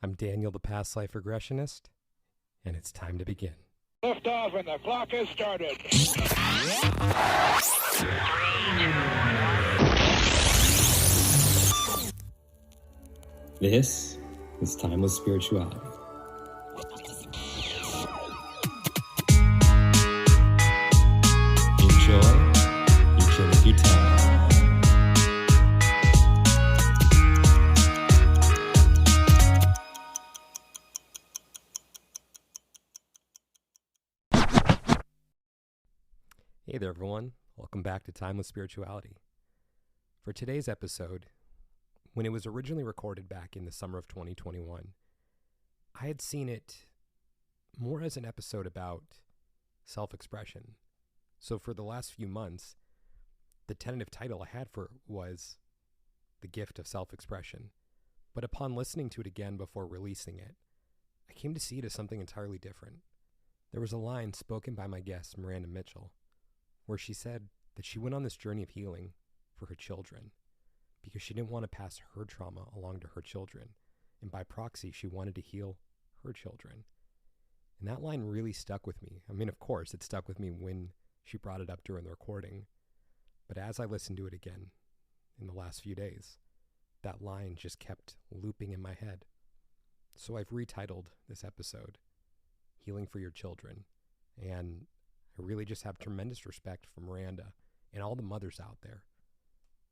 I'm Daniel, the past life regressionist, and it's time to begin. Lift off and the clock has started. This is Timeless Spirituality. Enjoy each and every time. Hey there, everyone. Welcome back to Timeless Spirituality. For today's episode, when it was originally recorded back in the summer of 2021, I had seen it more as an episode about self-expression. So for the last few months, the tentative title I had for it was The Gift of Self-Expression. But upon listening to it again before releasing it, I came to see it as something entirely different. There was a line spoken by my guest, Miranda Mitchell, where she said that she went on this journey of healing for her children because she didn't want to pass her trauma along to her children. And by proxy, she wanted to heal her children. And that line really stuck with me. I mean, of course, it stuck with me when she brought it up during the recording. But as I listened to it again in the last few days, that line just kept looping in my head. So I've retitled this episode, Healing for Your Children. And I really just have tremendous respect for Miranda and all the mothers out there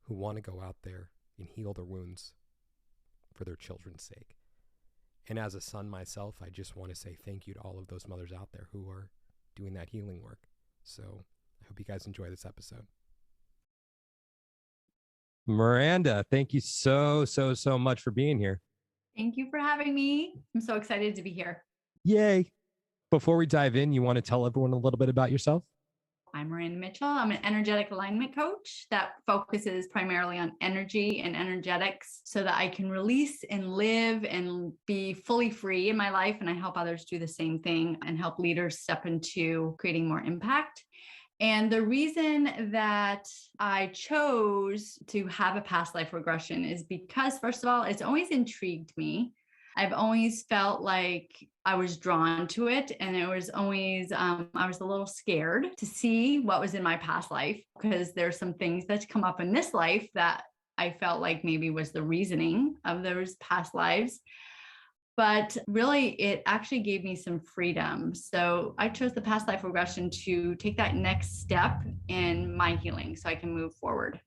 who want to go out there and heal their wounds for their children's sake. And as a son myself, I just want to say thank you to all of those mothers out there who are doing that healing work. So I hope you guys enjoy this episode. Miranda, thank you so much for being here. Thank you for having me. I'm so excited to be here. Yay. Before we dive in, you want to tell everyone a little bit about yourself? I'm Miranda Mitchell. I'm an energetic alignment coach that focuses primarily on energy and energetics so that I can release and live and be fully free in my life. And I help others do the same thing and help leaders step into creating more impact. And the reason that I chose to have a past life regression is because, first of all, it's always intrigued me. I've always felt like I was drawn to it. And it was always, I was a little scared to see what was in my past life because there's some things that come up in this life that I felt like maybe was the reasoning of those past lives. But really, it actually gave me some freedom. So I chose the past life regression to take that next step in my healing so I can move forward.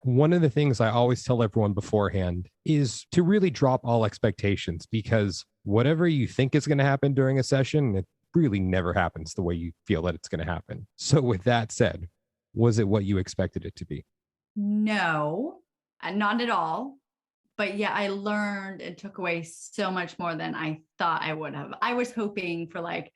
One of the things I always tell everyone beforehand is to really drop all expectations, because whatever you think is going to happen during a session, it really never happens the way you feel that it's going to happen. So with that said, was it what you expected it to be? No, not at all. But yeah, I learned and took away so much more than I thought I would have. I was hoping for like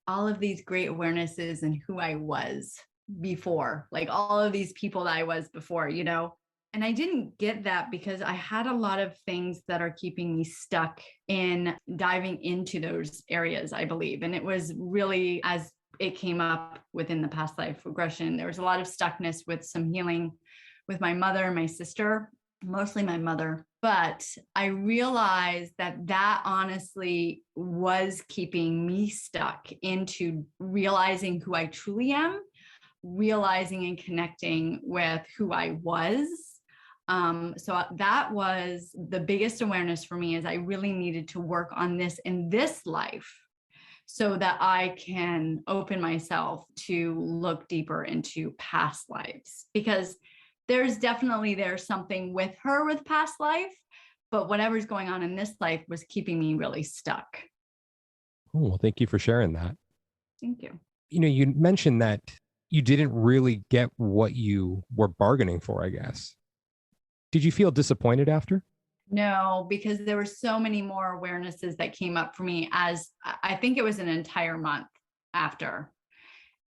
all of these great awarenesses and who I was before, like all of these people that I was before, you know, and I didn't get that because I had a lot of things that are keeping me stuck in diving into those areas, I believe. And it was really, as it came up within the past life regression, there was a lot of stuckness with some healing with my mother and my sister, mostly my mother. But I realized that honestly was keeping me stuck into realizing who I truly am, realizing and connecting with who I was. So that was the biggest awareness for me, is I really needed to work on this in this life so that I can open myself to look deeper into past lives, because there's something with her with past life, but whatever's going on in this life was keeping me really stuck. Oh, well, thank you for sharing that. Thank you. You know, you mentioned that you didn't really get what you were bargaining for, I guess. Did you feel disappointed after? No, because there were so many more awarenesses that came up for me, as I think it was an entire month after.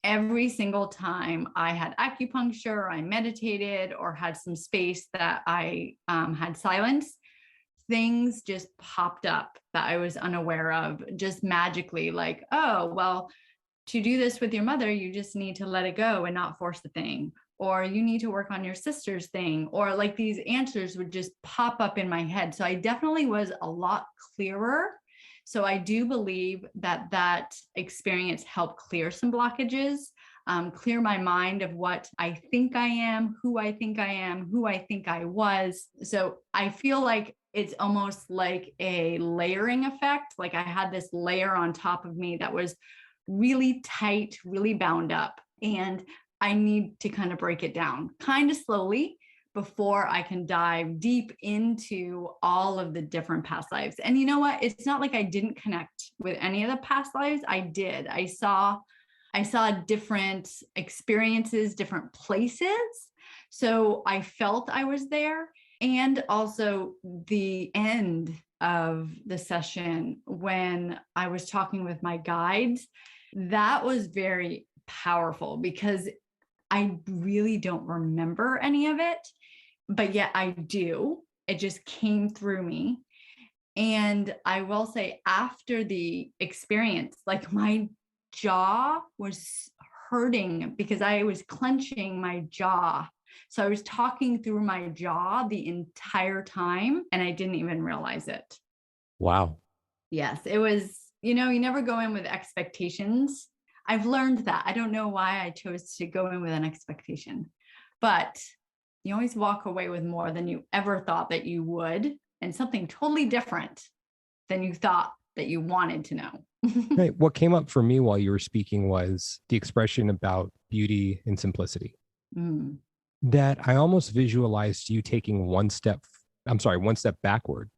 Every single time I had acupuncture, I meditated, or had some space that I had silence, things just popped up that I was unaware of, just magically, like, oh, well, to do this with your mother, you just need to let it go and not force the thing. or you need to work on your sister's thing, or like these answers would just pop up in my head. So I definitely was a lot clearer. So I do believe that that experience helped clear some blockages, clear my mind of what I think I am, who I think I am, who I think I was. So I feel like it's almost like a layering effect. Like I had this layer on top of me that was really tight, really bound up. And I need to kind of break it down kind of slowly before I can dive deep into all of the different past lives. And you know what? It's not like I didn't connect with any of the past lives. I did. I saw different experiences, different places. So I felt I was there. And also the end of the session when I was talking with my guides, that was very powerful because I really don't remember any of it, but yet I do. It just came through me. And I will say after the experience, like my jaw was hurting because I was clenching my jaw. So I was talking through my jaw the entire time and I didn't even realize it. Wow. Yes, it was, you never go in with expectations. I've learned that. I don't know why I chose to go in with an expectation, but you always walk away with more than you ever thought that you would, and something totally different than you thought that you wanted to know. Right. What came up for me while you were speaking was the expression about beauty and simplicity. Mm. That I almost visualized you taking one step backward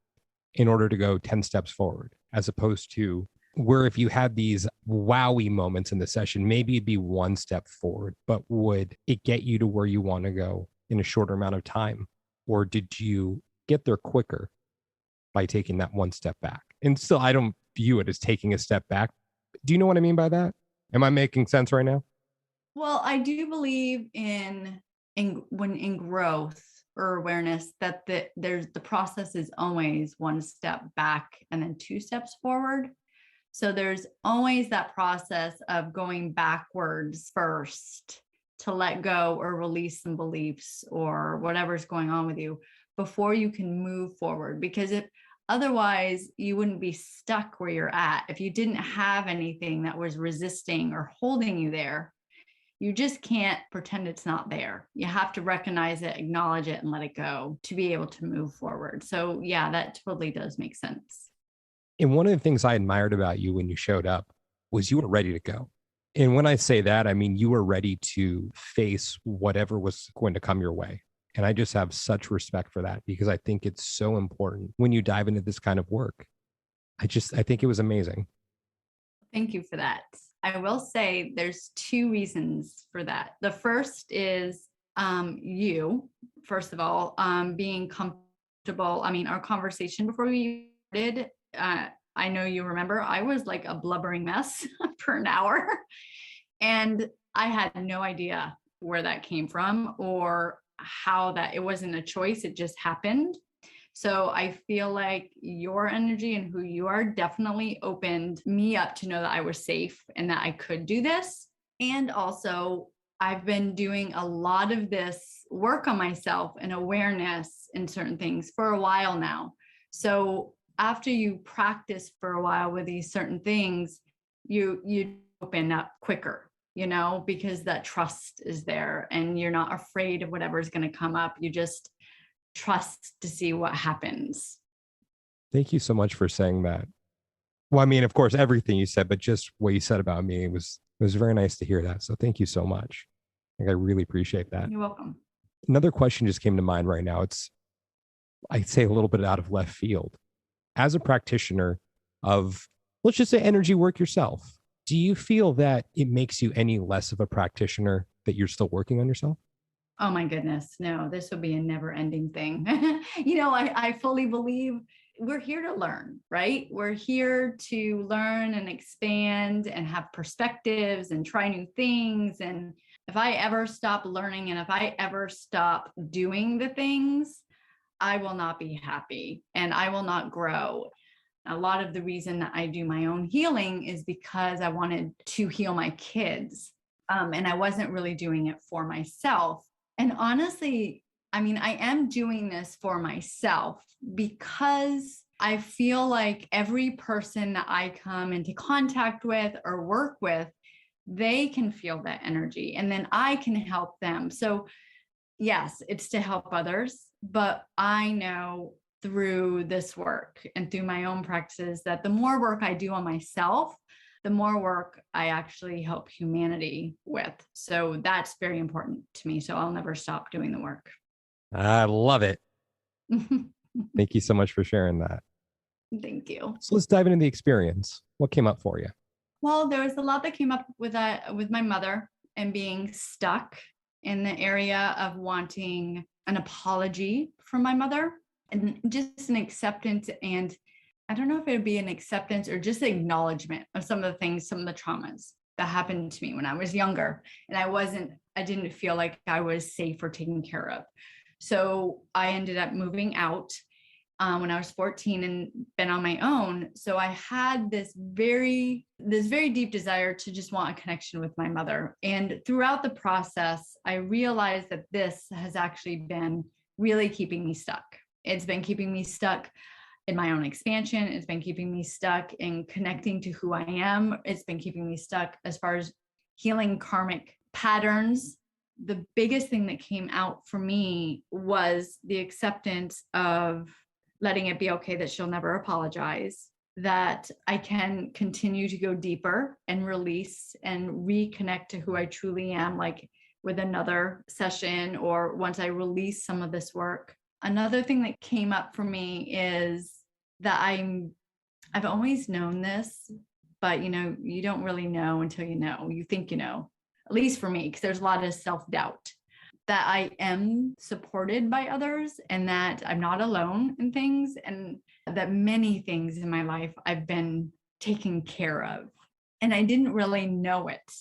in order to go 10 steps forward, as opposed to where if you had these wowie moments in the session, maybe it'd be one step forward, but would it get you to where you want to go in a shorter amount of time? Or did you get there quicker by taking that one step back? And still, I don't view it as taking a step back. Do you know what I mean by that? Am I making sense right now? Well, I do believe in growth or awareness that the process is always one step back and then two steps forward. So there's always that process of going backwards first to let go or release some beliefs or whatever's going on with you before you can move forward. Because if otherwise you wouldn't be stuck where you're at. If you didn't have anything that was resisting or holding you there, you just can't pretend it's not there. You have to recognize it, acknowledge it, and let it go to be able to move forward. So yeah, that totally does make sense. And one of the things I admired about you when you showed up was you were ready to go. And when I say that, I mean you were ready to face whatever was going to come your way. And I just have such respect for that because I think it's so important when you dive into this kind of work. I think it was amazing. Thank you for that. I will say there's two reasons for that. The first is you, first of all, being comfortable. I mean, our conversation before we did, I know you remember, I was like a blubbering mess for an hour. And I had no idea where that came from or how that it wasn't a choice. It just happened. So I feel like your energy and who you are definitely opened me up to know that I was safe and that I could do this. And also, I've been doing a lot of this work on myself and awareness in certain things for a while now. So after you practice for a while with these certain things, you open up quicker, because that trust is there and you're not afraid of whatever's going to come up. You just trust to see what happens. Thank you so much for saying that. Well, I mean, of course, everything you said, but just what you said about me was very nice to hear that. So thank you so much. I really appreciate that. You're welcome. Another question just came to mind right now. I'd say a little bit out of left field. As a practitioner of, let's just say, energy work yourself, do you feel that it makes you any less of a practitioner that you're still working on yourself? Oh my goodness. No, this will be a never ending thing. I fully believe we're here to learn, right? We're here to learn and expand and have perspectives and try new things. And if I ever stop learning and if I ever stop doing the things, I will not be happy and I will not grow. A lot of the reason that I do my own healing is because I wanted to heal my kids. And I wasn't really doing it for myself. And honestly, I mean, I am doing this for myself because I feel like every person that I come into contact with or work with, they can feel that energy and then I can help them. So, yes, it's to help others, but I know through this work and through my own practices that the more work I do on myself, the more work I actually help humanity with. So that's very important to me. So I'll never stop doing the work. I love it. Thank you so much for sharing that. Thank you. So let's dive into the experience. What came up for you? Well, there was a lot that came up with that with my mother and being stuck in the area of wanting an apology from my mother and just an acceptance. And I don't know if it would be an acceptance or just acknowledgement of some of the things, some of the traumas that happened to me when I was younger. And I didn't feel like I was safe or taken care of. So I ended up moving out when I was 14 and been on my own. So I had this very deep desire to just want a connection with my mother. And throughout the process, I realized that this has actually been really keeping me stuck. It's been keeping me stuck in my own expansion. It's been keeping me stuck in connecting to who I am. It's been keeping me stuck as far as healing karmic patterns. The biggest thing that came out for me was the acceptance of letting it be okay that she'll never apologize, that I can continue to go deeper and release and reconnect to who I truly am, like with another session or once I release some of this work. Another thing that came up for me is that I've always known this, but you don't really know until you know. You think you know, at least for me, because there's a lot of self-doubt, that I am supported by others and that I'm not alone in things, and that many things in my life I've been taken care of. And I didn't really know it.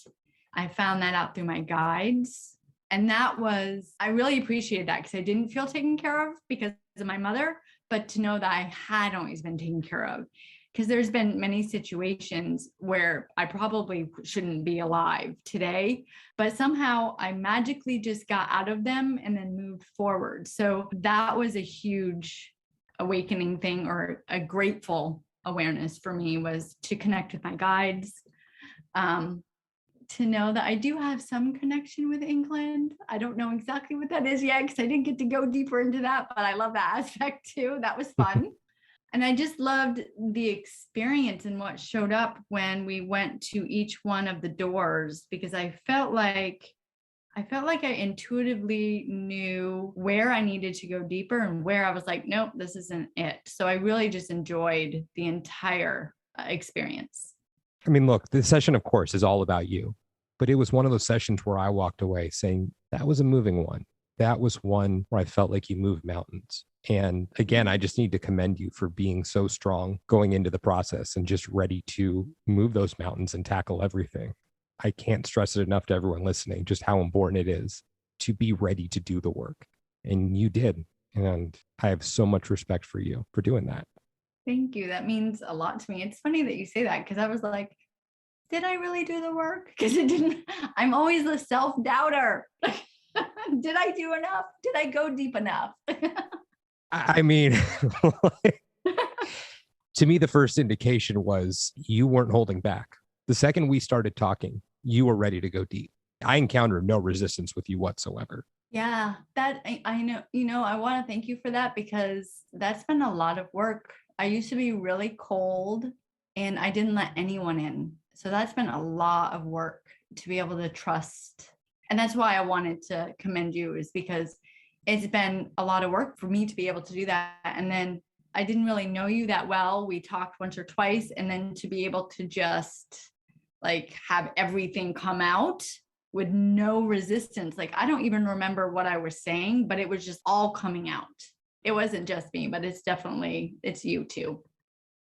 I found that out through my guides. And I really appreciated that because I didn't feel taken care of because of my mother, but to know that I had always been taken care of. Because there's been many situations where I probably shouldn't be alive today, but somehow I magically just got out of them and then moved forward. So that was a huge awakening thing, or a grateful awareness for me, was to connect with my guides, to know that I do have some connection with England. I don't know exactly what that is yet because I didn't get to go deeper into that, but I love that aspect too. That was fun. And I just loved the experience and what showed up when we went to each one of the doors, because I felt like I intuitively knew where I needed to go deeper and where I was like, nope, this isn't it. So I really just enjoyed the entire experience. I mean, look, the session, of course, is all about you, but it was one of those sessions where I walked away saying that was a moving one. That was one where I felt like you moved mountains. And again, I just need to commend you for being so strong going into the process and just ready to move those mountains and tackle everything. I can't stress it enough to everyone listening, just how important it is to be ready to do the work. And you did. And I have so much respect for you for doing that. Thank you. That means a lot to me. It's funny that you say that because I was like, did I really do the work? Because it didn't. I'm always a self-doubter. Did I do enough? Did I go deep enough? I mean, to me, the first indication was you weren't holding back. The second we started talking, you were ready to go deep. I encountered no resistance with you whatsoever. Yeah, that I know, I want to thank you for that because that's been a lot of work. I used to be really cold and I didn't let anyone in. So that's been a lot of work to be able to trust. And that's why I wanted to commend you, is because it's been a lot of work for me to be able to do that. And then I didn't really know you that well. We talked once or twice, and then to be able to just like have everything come out with no resistance. Like, I don't even remember what I was saying, but it was just all coming out. It wasn't just me, but it's you too.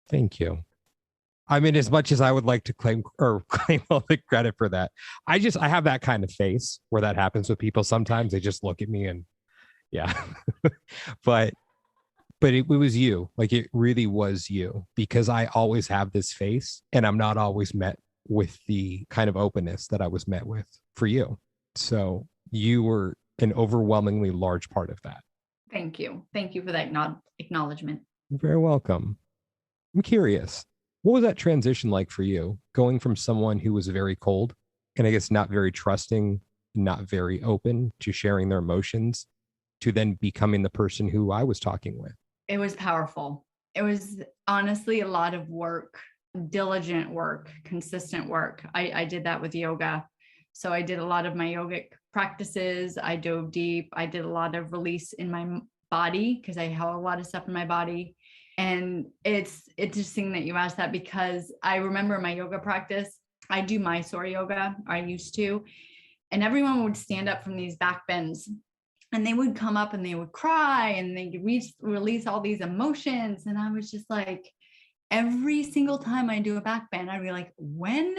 Thank you. I mean, as much as I would like to claim all the credit for that, I have that kind of face where that happens with people. Sometimes they just look at me and yeah, but it was you. Like, it really was you, because I always have this face and I'm not always met with the kind of openness that I was met with for you. So you were an overwhelmingly large part of that. Thank you. Thank you for that acknowledgement. You're very welcome. I'm curious, what was that transition like for you, going from someone who was very cold and I guess not very trusting, not very open to sharing their emotions, to then becoming the person who I was talking with? It was powerful. It was honestly a lot of work, diligent work, consistent work. I did that with yoga. So I did a lot of my yogic practices. I dove deep. I did a lot of release in my body because I held a lot of stuff in my body. And it's interesting that you asked that, because I remember my yoga practice. I do Mysore yoga, or I used to, and everyone would stand up from these back bends and they would come up and they would cry and they release all these emotions. And I was just like, every single time I do a back bend, I'd be like, when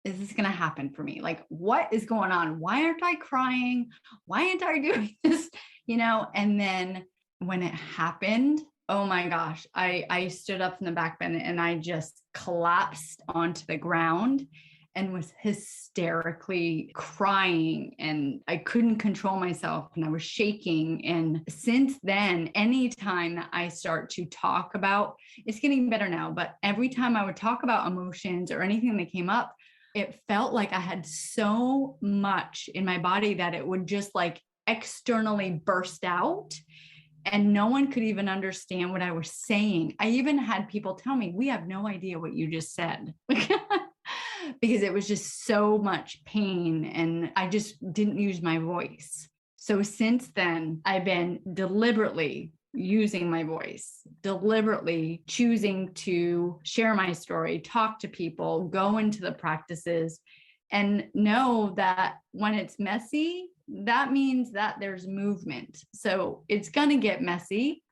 is this going to happen for me? Like, what is going on? Why aren't I crying? Why aren't I doing this? And then when it happened, oh my gosh, I stood up from the back bend and I just collapsed onto the ground and was hysterically crying, and I couldn't control myself and I was shaking. And since then, anytime that I start to talk about, it's getting better now, but every time I would talk about emotions or anything that came up, it felt like I had so much in my body that it would just like externally burst out. And no one could even understand what I was saying. I even had people tell me, we have no idea what you just said. Because it was just so much pain and I just didn't use my voice. So since then, I've been deliberately using my voice, deliberately choosing to share my story, talk to people, go into the practices, and know that when it's messy, that means that there's movement. So it's going to get messy.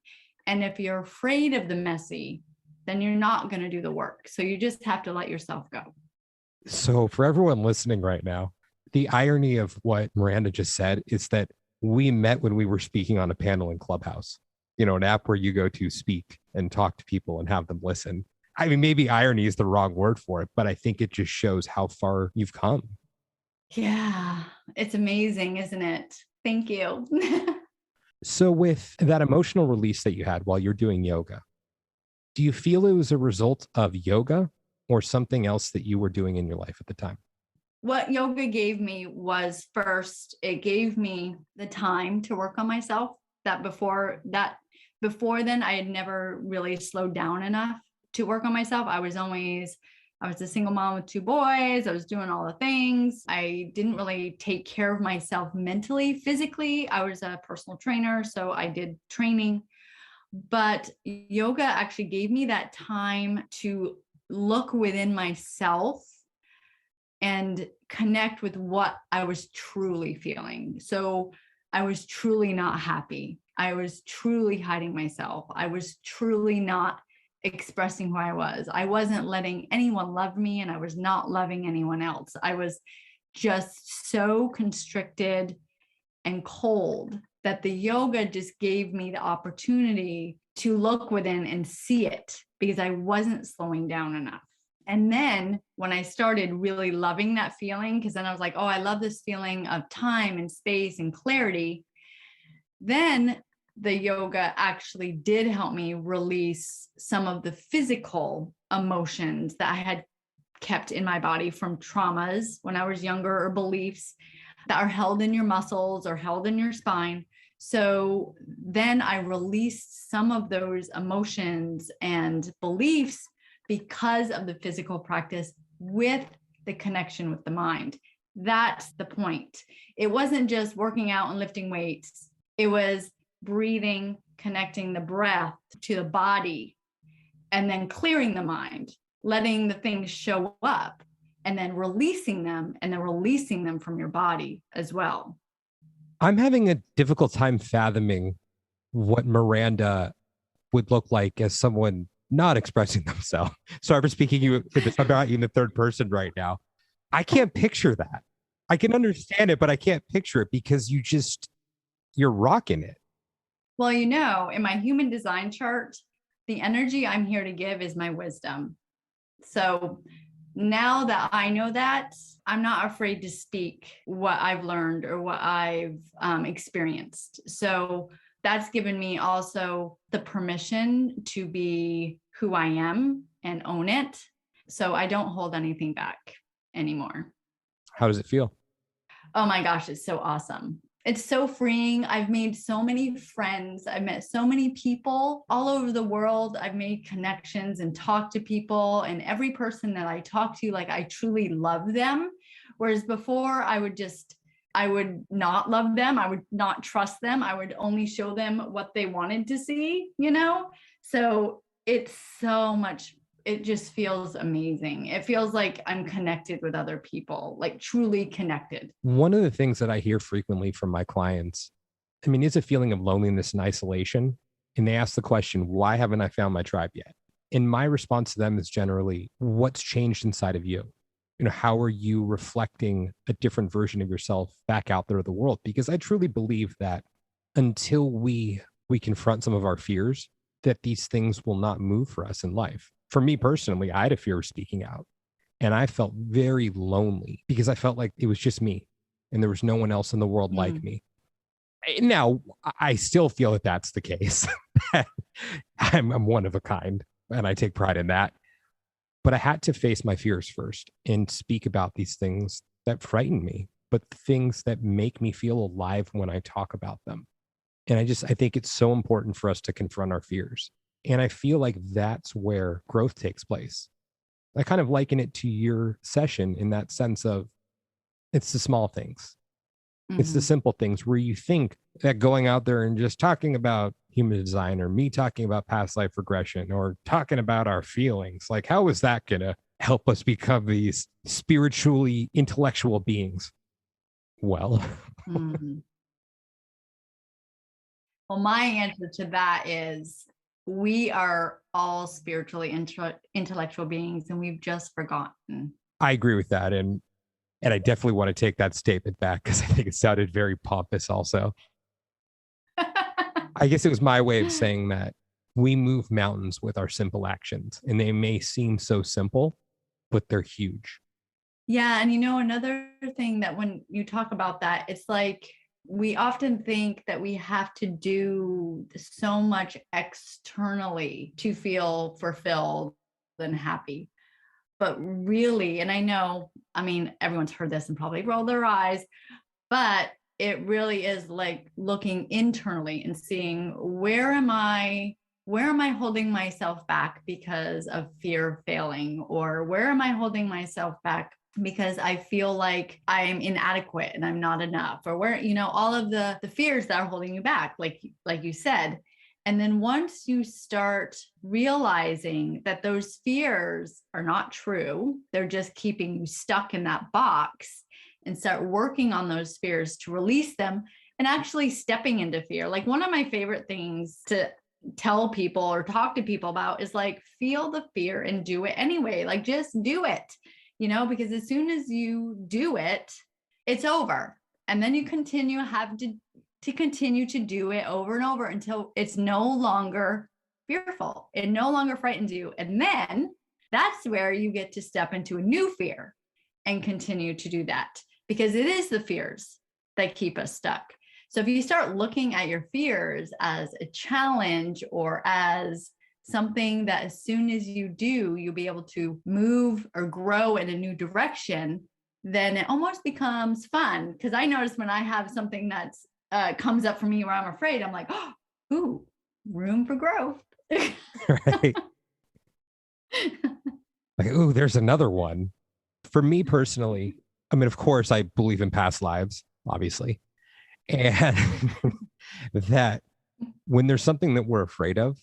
And if you're afraid of the messy, then you're not going to do the work. So you just have to let yourself go. So for everyone listening right now, the irony of what Miranda just said is that we met when we were speaking on a panel in Clubhouse, an app where you go to speak and talk to people and have them listen. I mean, maybe irony is the wrong word for it, but I think it just shows how far you've come. Yeah, it's amazing, isn't it? Thank you. So with that emotional release that you had while you're doing yoga, do you feel it was a result of yoga or something else that you were doing in your life at the time? What yoga gave me was, first, it gave me the time to work on myself. Before then, I had never really slowed down enough to work on myself. I was a single mom with 2 boys. I was doing all the things. I didn't really take care of myself mentally, physically. I was a personal trainer, so I did training. But yoga actually gave me that time to look within myself and connect with what I was truly feeling. So I was truly not happy. I was truly hiding myself. I was truly not expressing who I was. I wasn't letting anyone love me, and I was not loving anyone else. I was just so constricted and cold that the yoga just gave me the opportunity to look within and see it, because I wasn't slowing down enough. And then when I started really loving that feeling, because then I was like, oh, I love this feeling of time and space and clarity. Then the yoga actually did help me release some of the physical emotions that I had kept in my body from traumas when I was younger, or beliefs that are held in your muscles or held in your spine. So then I released some of those emotions and beliefs because of the physical practice with the connection with the mind. That's the point. It wasn't just working out and lifting weights. It was breathing, connecting the breath to the body, and then clearing the mind, letting the things show up, and then releasing them, and then releasing them from your body as well. I'm having a difficult time fathoming what Miranda would look like as someone not expressing themselves. Sorry for speaking about you in the third person right now. I can't picture that. I can understand it, but I can't picture it because you're rocking it. Well, in my human design chart, the energy I'm here to give is my wisdom. So now that I know that, I'm not afraid to speak what I've learned or what I've experienced. So that's given me also the permission to be who I am and own it. So I don't hold anything back anymore. How does it feel? Oh my gosh, it's so awesome. It's so freeing. I've made so many friends. I've met so many people all over the world. I've made connections and talked to people, and every person that I talk to, like I truly love them. Whereas before I would not love them. I would not trust them. I would only show them what they wanted to see, you know? So it's so much, it just feels amazing. It feels like I'm connected with other people, like truly connected. One of the things that I hear frequently from my clients, I mean, is a feeling of loneliness and isolation. And they ask the question, why haven't I found my tribe yet? And my response to them is generally, what's changed inside of you? How are you reflecting a different version of yourself back out there to the world? Because I truly believe that until we confront some of our fears, that these things will not move for us in life. For me personally, I had a fear of speaking out, and I felt very lonely because I felt like it was just me and there was no one else in the world like me. Now, I still feel that that's the case. I'm one of a kind, and I take pride in that. But I had to face my fears first and speak about these things that frighten me, but things that make me feel alive when I talk about them. And I think it's so important for us to confront our fears. And I feel like that's where growth takes place. I kind of liken it to your session in that sense of it's the small things. It's the simple things where you think that going out there and just talking about human design, or me talking about past life regression, or talking about our feelings, like how is that going to help us become these spiritually intellectual beings? Well, Well, my answer to that is we are all spiritually intellectual beings, and we've just forgotten. I agree with that. And I definitely want to take that statement back because I think it sounded very pompous also. I guess it was my way of saying that we move mountains with our simple actions, and they may seem so simple, but they're huge. Yeah. And another thing that when you talk about that, it's like we often think that we have to do so much externally to feel fulfilled and happy. But really, and I mean, everyone's heard this and probably roll their eyes, but it really is like looking internally and seeing where am I holding myself back because of fear of failing, or where am I holding myself back because I feel like I'm inadequate and I'm not enough, or where, all of the fears that are holding you back, like you said. And then once you start realizing that those fears are not true, they're just keeping you stuck in that box, and start working on those fears to release them and actually stepping into fear. Like one of my favorite things to tell people or talk to people about is like, feel the fear and do it anyway. Like just do it, because as soon as you do it, it's over. And then you continue to continue to do it over and over until it's no longer fearful. It no longer frightens you. And then that's where you get to step into a new fear and continue to do that, because it is the fears that keep us stuck. So if you start looking at your fears as a challenge or as something that as soon as you do, you'll be able to move or grow in a new direction, then it almost becomes fun. Because I notice when I have something that's comes up for me where I'm afraid, I'm like, oh, ooh, room for growth. Right. Like, ooh, there's another one. For me personally, I mean, of course, I believe in past lives, obviously. And that when there's something that we're afraid of,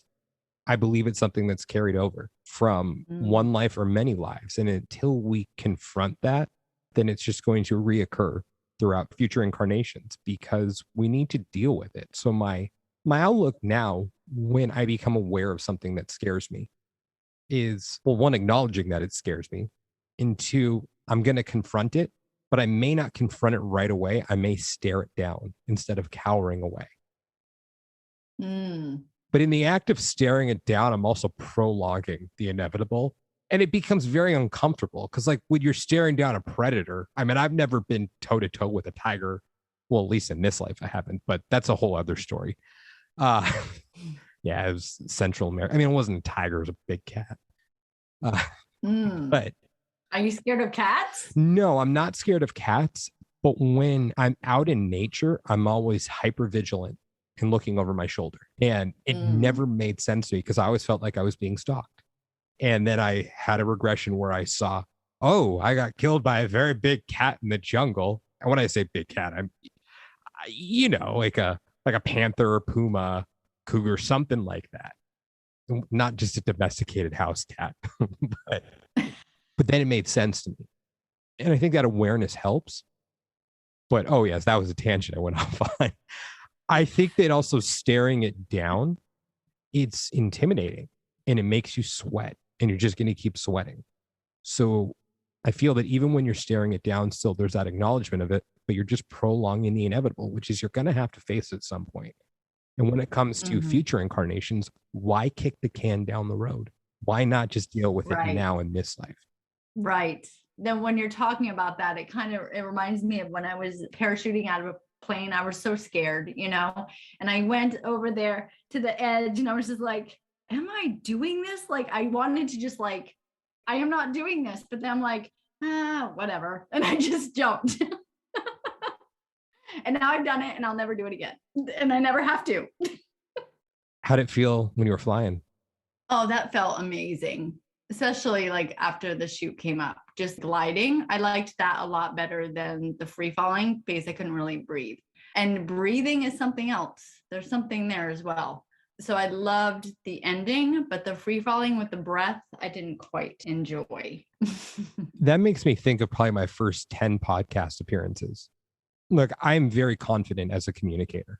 I believe it's something that's carried over from one life or many lives. And until we confront that, then it's just going to reoccur throughout future incarnations because we need to deal with it. So my outlook now, when I become aware of something that scares me, is, well, one, acknowledging that it scares me, and two, I'm going to confront it, but I may not confront it right away. I may stare it down instead of cowering away. But in the act of staring it down, I'm also prolonging the inevitable. And it becomes very uncomfortable because, like, when you're staring down a predator, I mean, I've never been toe to toe with a tiger. Well, at least in this life, I haven't, but that's a whole other story. Uh, yeah, it was Central America. I mean, it wasn't a tiger, it was a big cat. But are you scared of cats? No, I'm not scared of cats. But when I'm out in nature, I'm always hyper vigilant and looking over my shoulder. And it never made sense to me because I always felt like I was being stalked. And then I had a regression where I saw, oh, I got killed by a very big cat in the jungle. And when I say big cat, I'm, like a panther or puma, cougar, something like that. Not just a domesticated house cat, but then it made sense to me. And I think that awareness helps. But, oh, yes, that was a tangent I went off on. I think that also staring it down, it's intimidating and it makes you sweat and you're just going to keep sweating. So I feel that even when you're staring it down, still there's that acknowledgement of it, but you're just prolonging the inevitable, which is you're going to have to face it at some point. And when it comes to future incarnations, why kick the can down the road? Why not just deal with it now in this life? Right. Then when you're talking about that, it reminds me of when I was parachuting out of a plane. I was so scared, and I went over there to the edge and I was just like, am I doing this? Like, I wanted to just like, I am not doing this, but then I'm like, whatever. And I just jumped. And now I've done it and I'll never do it again. And I never have to. How'd it feel when you were flying? Oh, that felt amazing. Especially like after the chute came up, just gliding. I liked that a lot better than the free falling because I couldn't really breathe. And breathing is something else. There's something there as well. So I loved the ending, but the free falling with the breath, I didn't quite enjoy. That makes me think of probably my first 10 podcast appearances. Look, I'm very confident as a communicator.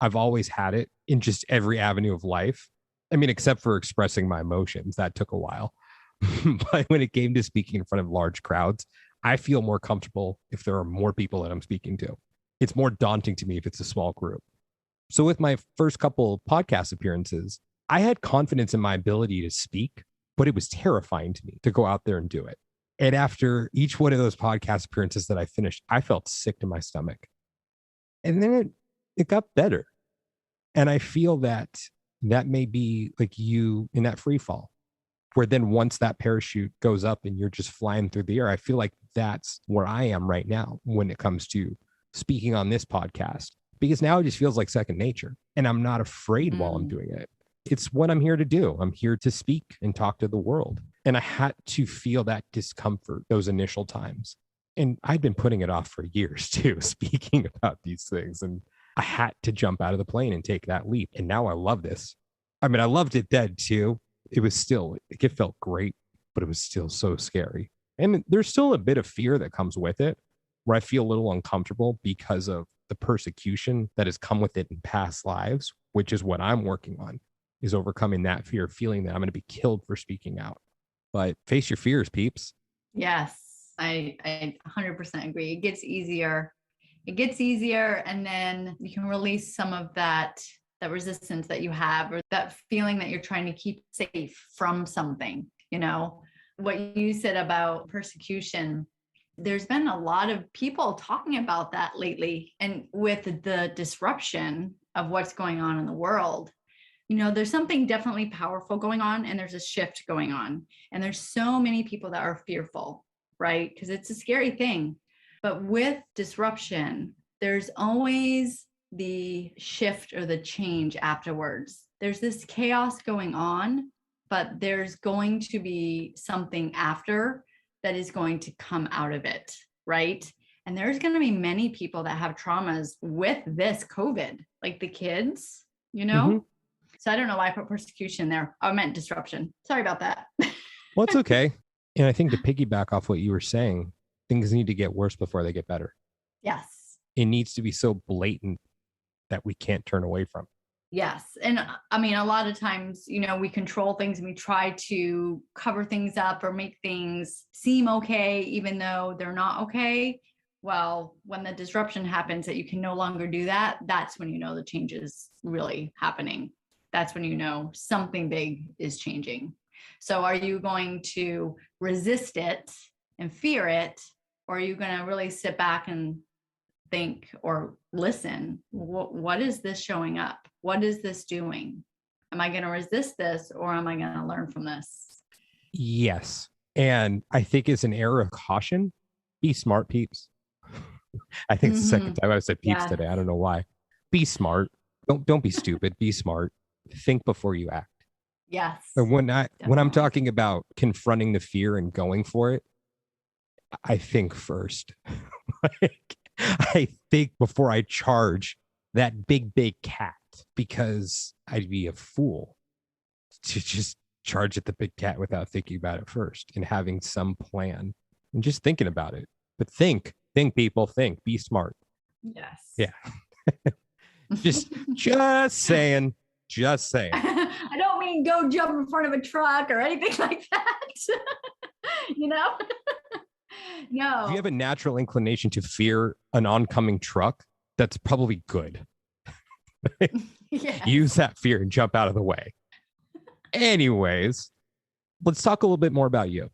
I've always had it in just every avenue of life. I mean, except for expressing my emotions, that took a while. But when it came to speaking in front of large crowds, I feel more comfortable if there are more people that I'm speaking to. It's more daunting to me if it's a small group. So with my first couple podcast appearances, I had confidence in my ability to speak, but it was terrifying to me to go out there and do it. And after each one of those podcast appearances that I finished, I felt sick to my stomach. And then it got better. And I feel that may be like you in that free fall, where then once that parachute goes up and you're just flying through the air, I feel like that's where I am right now when it comes to speaking on this podcast, because now it just feels like second nature and I'm not afraid while I'm doing it. It's what I'm here to do. I'm here to speak and talk to the world. And I had to feel that discomfort those initial times. And I'd been putting it off for years too, speaking about these things. And I had to jump out of the plane and take that leap. And now I love this. I mean, I loved it then too. It felt great, but it was still so scary. And there's still a bit of fear that comes with it, where I feel a little uncomfortable because of the persecution that has come with it in past lives, which is what I'm working on, is overcoming that fear, feeling that I'm going to be killed for speaking out. But face your fears, peeps. Yes, I 100% agree. It gets easier. And then you can release some of that resistance that you have, or that feeling that you're trying to keep safe from something. What you said about persecution, there's been a lot of people talking about that lately. And with the disruption of what's going on in the world, there's something definitely powerful going on, and there's a shift going on. And there's so many people that are fearful, right? Because it's a scary thing. But with disruption, there's always the shift or the change afterwards. There's this chaos going on, but there's going to be something after that is going to come out of it, right? And there's going to be many people that have traumas with this COVID, like the kids, So I don't know why I put persecution there. I meant disruption. Sorry about that. Well, it's okay. And I think to piggyback off what you were saying, things need to get worse before they get better. Yes. It needs to be so blatant that we can't turn away from. Yes. And I mean, a lot of times, we control things and we try to cover things up or make things seem okay, even though they're not okay. Well, when the disruption happens that you can no longer do that, that's when the change is really happening. That's when something big is changing. So are you going to resist it and fear it? Or are you going to really sit back and think or listen? What is this showing up? What is this doing? Am I going to resist this, or am I going to learn from this? Yes. And I think it's an error of caution. Be smart, peeps. I think it's the second time I've said peeps today. I don't know why. Be smart. Don't be stupid. Be smart. Think before you act. Yes. And when I'm talking about confronting the fear and going for it, I think first. Like, I think before I charge that big cat, because I'd be a fool to just charge at the big cat without thinking about it first and having some plan and just thinking about it. But think people, think, be smart. Yes. Yeah. just saying. I don't mean go jump in front of a truck or anything like that. No. If you have a natural inclination to fear an oncoming truck, that's probably good. Yes. Use that fear and jump out of the way. Anyways, let's talk a little bit more about you.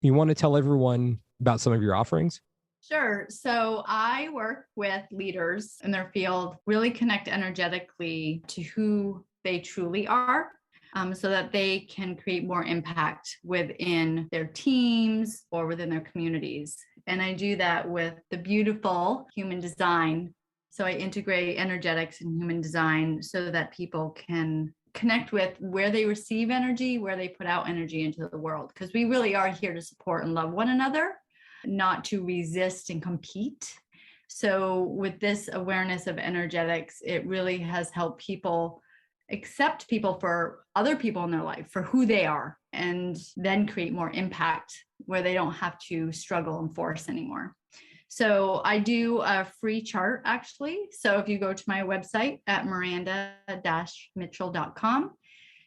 You want to tell everyone about some of your offerings? Sure. So I work with leaders in their field, really connect energetically to who they truly are, so that they can create more impact within their teams or within their communities. And I do that with the beautiful human design. So I integrate energetics and human design so that people can connect with where they receive energy, where they put out energy into the world, because we really are here to support and love one another, not to resist and compete. So with this awareness of energetics, it really has helped people accept people for other people in their life, for who they are, and then create more impact where they don't have to struggle and force anymore. So I do a free chart, actually. So if you go to my website at miranda-mitchell.com,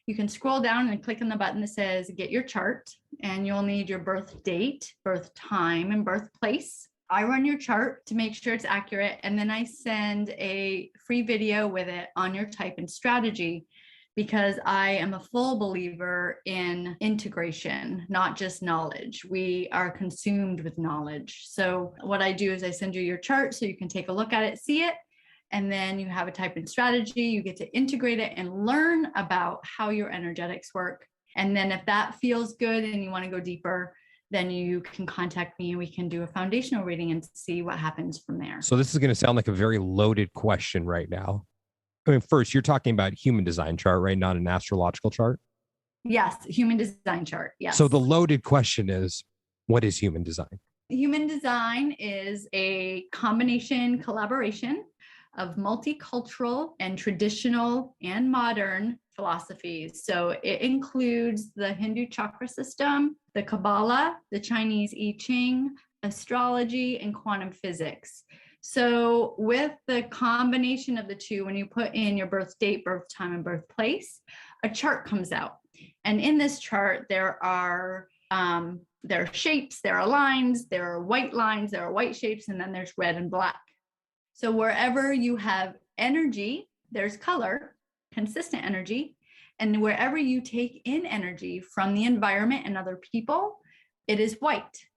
you can scroll down and click on the button that says get your chart, and you'll need your birth date, birth time, and birthplace. I run your chart to make sure it's accurate, and then I send a free video with it on your type and strategy, because I am a full believer in integration, not just knowledge. We are consumed with knowledge. So what I do is I send you your chart so you can take a look at it, see it, and then you have a type and strategy. You get to integrate it and learn about how your energetics work. And then if that feels good and you want to go deeper, then you can contact me and we can do a foundational reading and see what happens from there. So this is going to sound like a very loaded question right now. I mean, first, you're talking about human design chart, right? Not an astrological chart? Yes, human design chart. Yes. So the loaded question is, what is human design? Human design is a collaboration of multicultural and traditional and modern philosophies. So it includes the Hindu chakra system, the Kabbalah, the Chinese I Ching, astrology, and quantum physics. So with the combination of the two, when you put in your birth date, birth time, and birthplace, a chart comes out. And in this chart, there are shapes, there are lines, there are white lines, there are white shapes, and then there's red and black. So wherever you have energy, there's color, consistent energy. And wherever you take in energy from the environment and other people, it is white.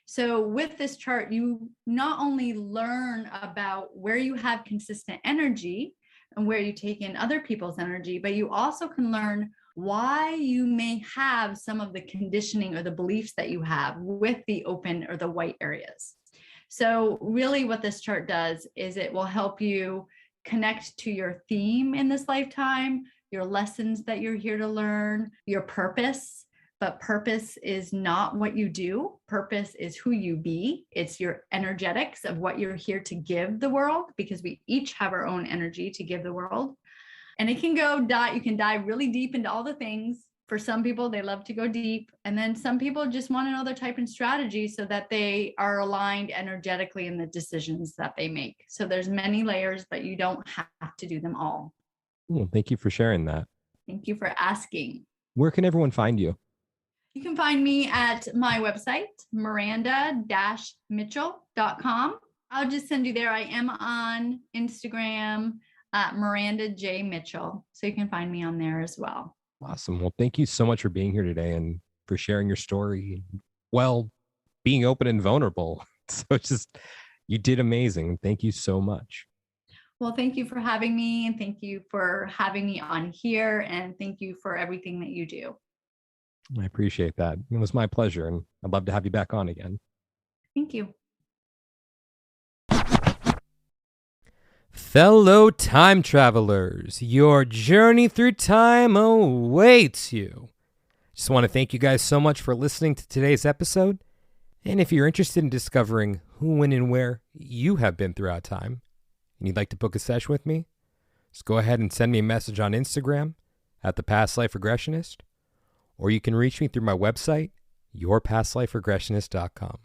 So with this chart, you not only learn about where you have consistent energy and where you take in other people's energy, but you also can learn why you may have some of the conditioning or the beliefs that you have with the open or the white areas. So really what this chart does is it will help you connect to your theme in this lifetime, your lessons that you're here to learn, your purpose. But purpose is not what you do. Purpose is who you be. It's your energetics of what you're here to give the world, because we each have our own energy to give the world. And it can you can dive really deep into all the things. For some people, they love to go deep. And then some people just want another type and strategy so that they are aligned energetically in the decisions that they make. So there's many layers, but you don't have to do them all. Well, thank you for sharing that. Thank you for asking. Where can everyone find you? You can find me at my website, miranda-mitchell.com. I'll just send you there. I am on Instagram at Miranda J. Mitchell. So you can find me on there as well. Awesome. Well, thank you so much for being here today and for sharing your story. Well, being open and vulnerable. So it's just, you did amazing. Thank you so much. Well, thank you for having me, and thank you for having me on here, and thank you for everything that you do. I appreciate that. It was my pleasure, and I'd love to have you back on again. Thank you. Fellow time travelers, your journey through time awaits you. Just want to thank you guys so much for listening to today's episode. And if you're interested in discovering who, when, and where you have been throughout time, and you'd like to book a session with me, just go ahead and send me a message on Instagram at The Past Life Regressionist, or you can reach me through my website, yourpastliferegressionist.com.